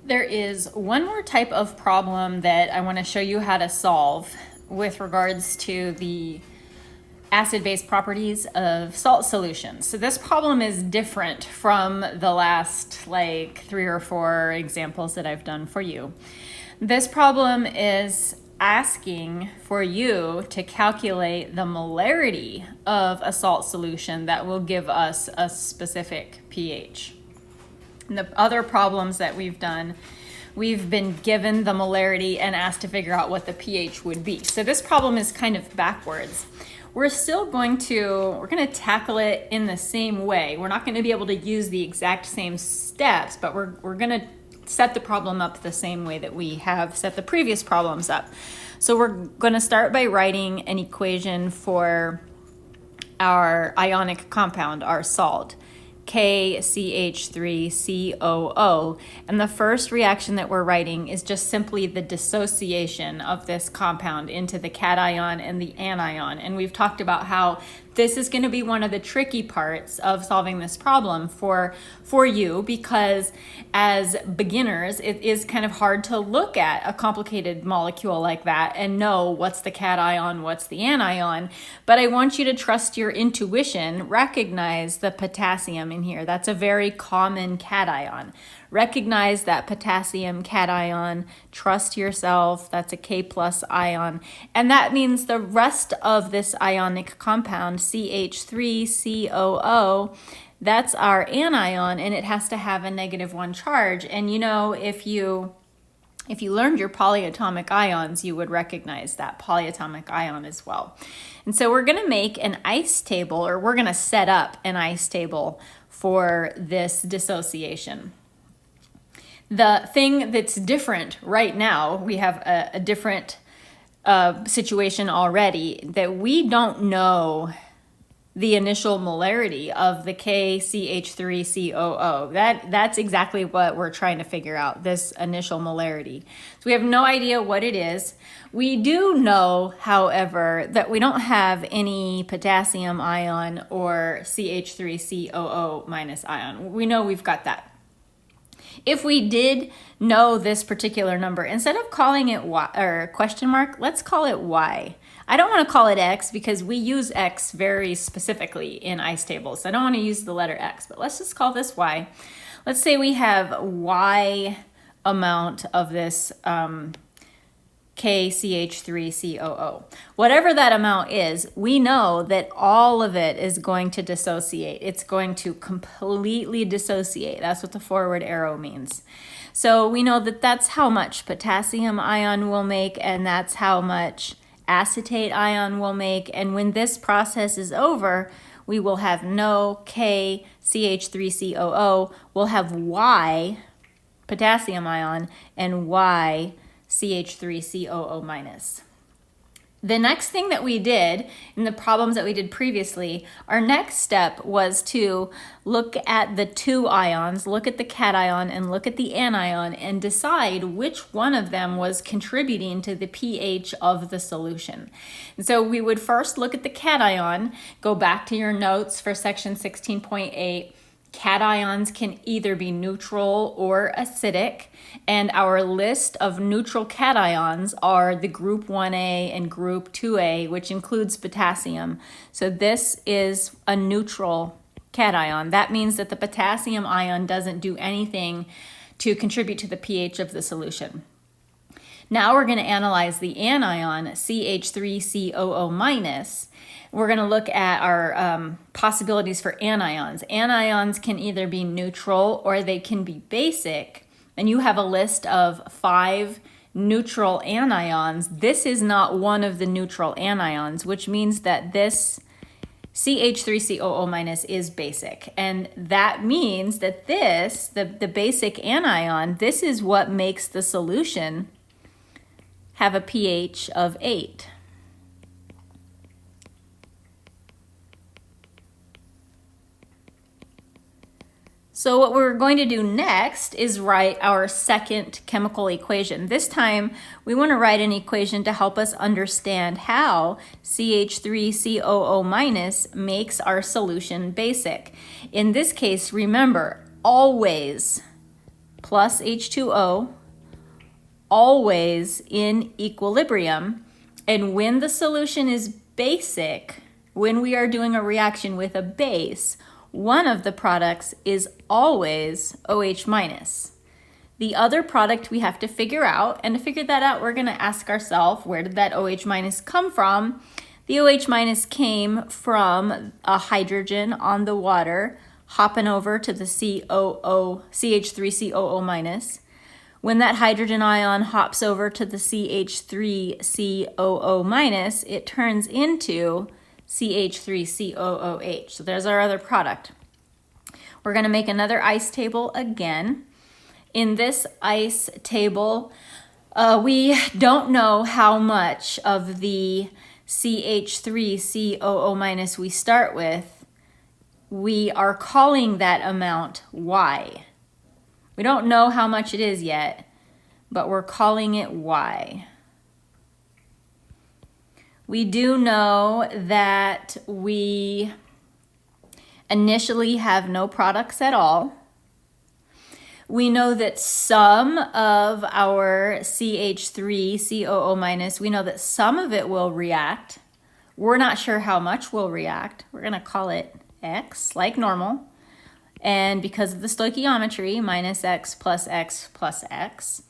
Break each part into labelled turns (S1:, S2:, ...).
S1: There is one more type of problem that I want to show you how to solve with regards to the acid-base properties of salt solutions. So this problem is different from the last like 3 or 4 examples that I've done for you. This problem is asking for you to calculate the molarity of a salt solution that will give us a specific pH. And the other problems that we've done, we've been given the molarity and asked to figure out what the pH would be. So this problem is kind of backwards. We're going to tackle it in the same way. We're not going to be able to use the exact same steps, but we're going to set the problem up the same way that we have set the previous problems up. So we're going to start by writing an equation for our ionic compound, our salt, KCH3COO. And the first reaction that we're writing is just simply the dissociation of this compound into the cation and the anion. And we've talked about how this is going to be one of the tricky parts of solving this problem for you, because as beginners, it is kind of hard to look at a complicated molecule like that and know what's the cation, what's the anion. But I want you to trust your intuition, recognize the potassium in here. That's a very common cation. Recognize that potassium cation, trust yourself, that's a K+ ion. And that means the rest of this ionic compound, CH3COO, that's our anion, and it has to have a -1 charge. And you know, if you learned your polyatomic ions, you would recognize that polyatomic ion as well. And so we're going to make an ice table, or we're going to set up an ice table for this dissociation. The thing that's different right now, we have a different situation already, that we don't know the initial molarity of the KCH3COO. That's exactly what we're trying to figure out, this initial molarity. So we have no idea what it is. We do know, however, that we don't have any potassium ion or CH3COO- ion. We know we've got that. If we did know this particular number, instead of calling it Y or question mark, let's call it Y. I don't want to call it X because we use X very specifically in ice tables. So I don't want to use the letter X, but let's just call this Y. Let's say we have Y amount of this KCH3COO. Whatever that amount is, we know that all of it is going to dissociate. It's going to completely dissociate. That's what the forward arrow means. So we know that that's how much potassium ion will make, and that's how much acetate ion will make. And when this process is over, we will have no KCH3COO. We'll have Y potassium ion and Y CH3COO-. The next thing that we did in the problems that we did previously, our next step was to look at the two ions, look at the cation and look at the anion, and decide which one of them was contributing to the pH of the solution. And so we would first look at the cation, go back to your notes for section 16.8. Cations can either be neutral or acidic, and our list of neutral cations are the group 1A and group 2A, which includes potassium. So this is a neutral cation. That means that the potassium ion doesn't do anything to contribute to the pH of the solution. Now we're going to analyze the anion, CH3COO-. We're going to look at our possibilities for anions. Anions can either be neutral or they can be basic. And you have a list of 5 neutral anions. This is not one of the neutral anions, which means that this CH3COO- is basic. And that means that this, the basic anion, this is what makes the solution have a pH of 8. So what we're going to do next is write our second chemical equation. This time, we want to write an equation to help us understand how CH3COO- makes our solution basic. In this case, remember, always plus H2O, always in equilibrium. And when the solution is basic, when we are doing a reaction with a base, one of the products is always OH minus. The other product we have to figure out, and to figure that out, we're gonna ask ourselves, where did that OH minus come from? The OH minus came from a hydrogen on the water hopping over to the CH3COO minus. When that hydrogen ion hops over to the CH3COO minus, it turns into CH3COOH. So there's our other product. We're gonna make another ice table again. In this ice table, we don't know how much of the CH3COO minus we start with. We are calling that amount Y. We don't know how much it is yet, but we're calling it Y. We do know that we initially have no products at all. We know that some of our CH3COO minus, we know that some of it will react. We're not sure how much will react. We're gonna call it X, like normal. And because of the stoichiometry, minus X plus X plus X.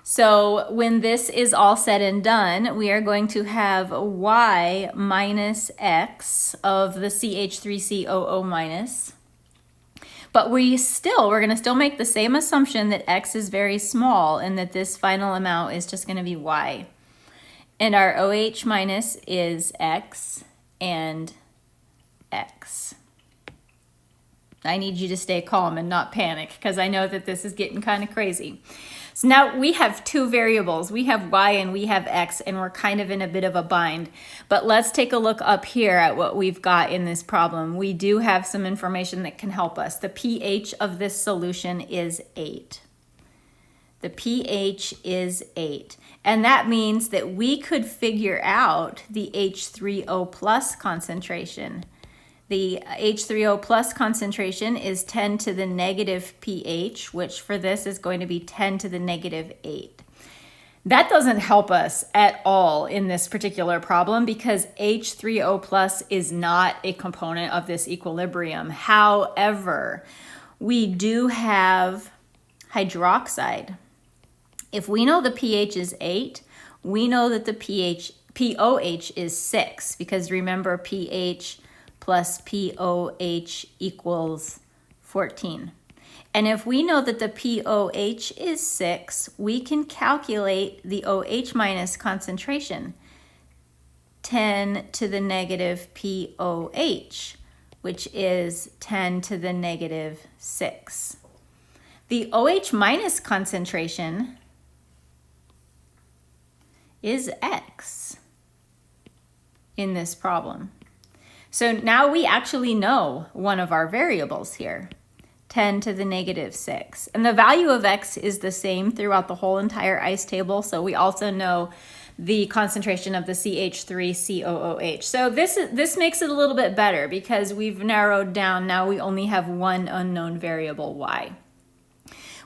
S1: So when this is all said and done, we are going to have Y minus X of the CH3COO minus. But we're gonna still make the same assumption that X is very small and that this final amount is just gonna be Y. And our OH minus is X and X. I need you to stay calm and not panic because I know that this is getting kind of crazy. So now we have two variables. We have Y and we have X, and we're kind of in a bit of a bind. But let's take a look up here at what we've got in this problem. We do have some information that can help us. The pH of this solution is 8. The pH is 8. And that means that we could figure out the H3O plus concentration. The H3O plus concentration is 10 to the negative pH, which for this is going to be 10 to the negative 8. That doesn't help us at all in this particular problem because H3O plus is not a component of this equilibrium. However, we do have hydroxide. If we know the pH is 8, we know that the pOH is 6 because remember pH plus pOH equals 14. And if we know that the pOH is 6, we can calculate the OH minus concentration, 10 to the negative pOH, which is 10 to the negative 6. The OH minus concentration is X in this problem. So now we actually know one of our variables here, 10 to the negative 6. And the value of X is the same throughout the whole entire ice table. So we also know the concentration of the CH3COOH. So this makes it a little bit better because we've narrowed down. Now we only have one unknown variable, Y.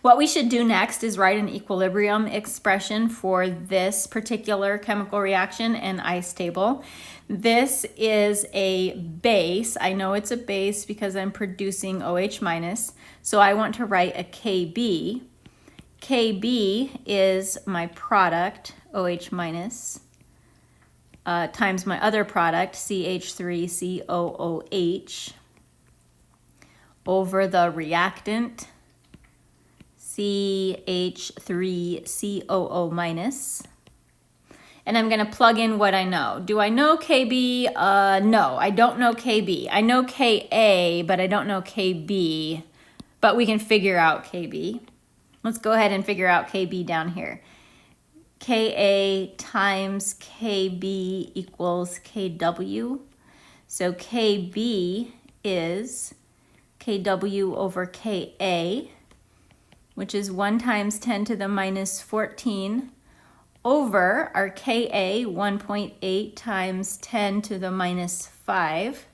S1: What we should do next is write an equilibrium expression for this particular chemical reaction and ice table. This is a base. I know it's a base because I'm producing OH minus. So I want to write a KB. KB is my product, OH minus, times my other product, CH3COOH, over the reactant, CH3COO minus. And I'm going to plug in what I know. Do I know KB? No, I don't know KB. I know Ka, but I don't know KB. But we can figure out KB. Let's go ahead and figure out KB down here. Ka times Kb equals Kw. So Kb is Kw over Ka, which is 1 times 10 to the minus 14 over our Ka, 1.8 times 10 to the minus 5,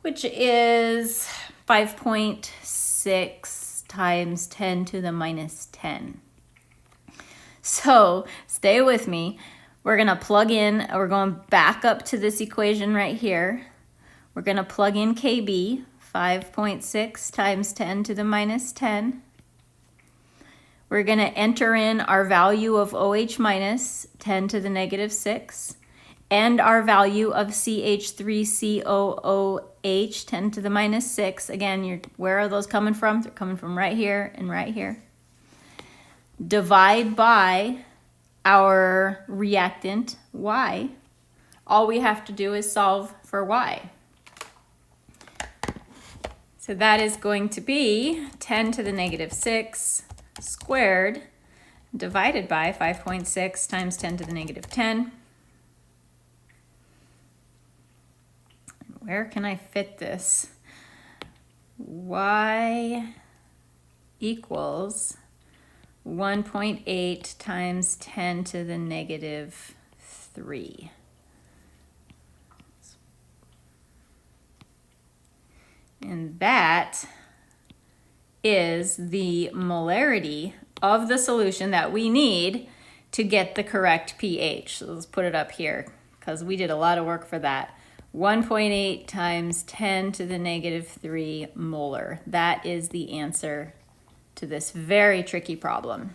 S1: which is 5.6 times 10 to the minus 10. So stay with me. We're going to plug in, we're going back up to this equation right here. We're going to plug in KB, 5.6 times 10 to the minus 10. We're going to enter in our value of OH minus, 10 to the negative 6, and our value of CH3COOH, 10 to the minus 6. Again, where are those coming from? They're coming from right here and right here. Divide by our reactant, Y. All we have to do is solve for Y. So that is going to be 10 to the negative 6 squared divided by 5.6 times 10 to the negative 10. Where can I fit this? Y equals 1.8 times 10 to the negative 3. And that is the molarity of the solution that we need to get the correct pH. So let's put it up here because we did a lot of work for that. 1.8 times 10 to the negative 3 molar. That is the answer to this very tricky problem.